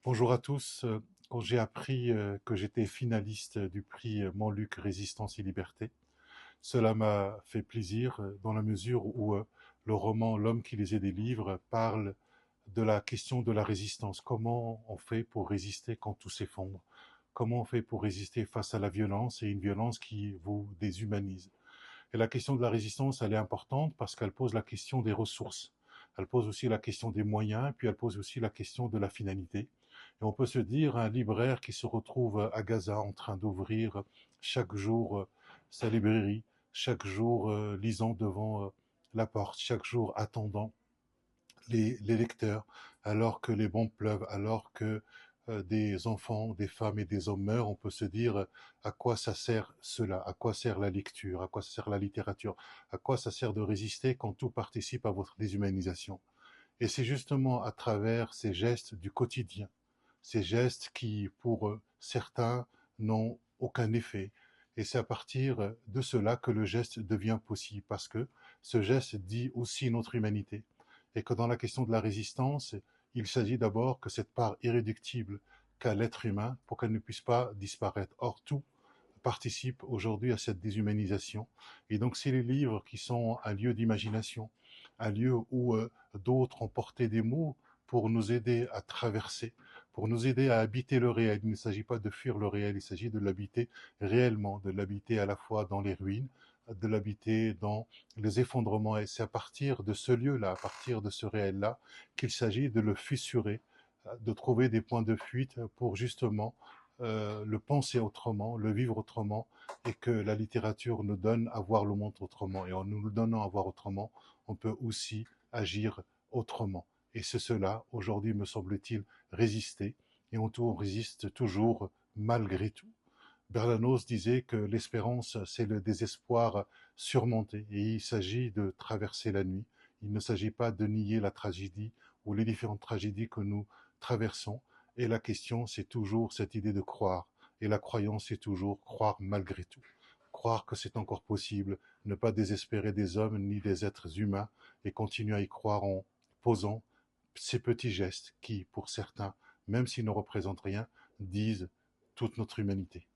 Bonjour à tous. Quand j'ai appris que j'étais finaliste du prix Montluc Résistance et Liberté, cela m'a fait plaisir dans la mesure où le roman L'homme qui lisait des livres parle de la question de la résistance. Comment on fait pour résister quand tout s'effondre? Comment on fait pour résister face à la violence et une violence qui vous déshumanise? Et la question de la résistance, elle est importante parce qu'elle pose la question des ressources. Elle pose aussi la question des moyens, puis elle pose aussi la question de la finalité. Et on peut se dire, un libraire qui se retrouve à Gaza en train d'ouvrir chaque jour sa librairie, chaque jour lisant devant la porte, chaque jour attendant les lecteurs, alors que les bombes pleuvent, alors que des enfants, des femmes et des hommes meurent, on peut se dire à quoi ça sert cela, à quoi sert la lecture, à quoi sert la littérature, à quoi ça sert de résister quand tout participe à votre déshumanisation. Et c'est justement à travers ces gestes du quotidien, ces gestes qui, pour certains, n'ont aucun effet. Et c'est à partir de cela que le geste devient possible, parce que ce geste dit aussi notre humanité. Et que dans la question de la résistance, il s'agit d'abord que cette part irréductible qu'a l'être humain, pour qu'elle ne puisse pas disparaître. Or, tout participe aujourd'hui à cette déshumanisation. Et donc, c'est les livres qui sont un lieu d'imagination, un lieu où d'autres ont porté des mots pour nous aider à traverser, pour nous aider à habiter le réel. Il ne s'agit pas de fuir le réel, il s'agit de l'habiter réellement, de l'habiter à la fois dans les ruines, de l'habiter dans les effondrements. Et c'est à partir de ce lieu-là, à partir de ce réel-là, qu'il s'agit de le fissurer, de trouver des points de fuite pour justement le penser autrement, le vivre autrement, et que la littérature nous donne à voir le monde autrement. Et en nous le donnant à voir autrement, on peut aussi agir autrement. Et c'est cela, aujourd'hui, me semble-t-il, résister. Et on résiste toujours malgré tout. Bernanos disait que l'espérance, c'est le désespoir surmonté. Et il s'agit de traverser la nuit. Il ne s'agit pas de nier la tragédie ou les différentes tragédies que nous traversons. Et la question, c'est toujours cette idée de croire. Et la croyance, c'est toujours croire malgré tout. Croire que c'est encore possible, ne pas désespérer des hommes ni des êtres humains et continuer à y croire en posant ces petits gestes qui, pour certains, même s'ils ne représentent rien, disent toute notre humanité.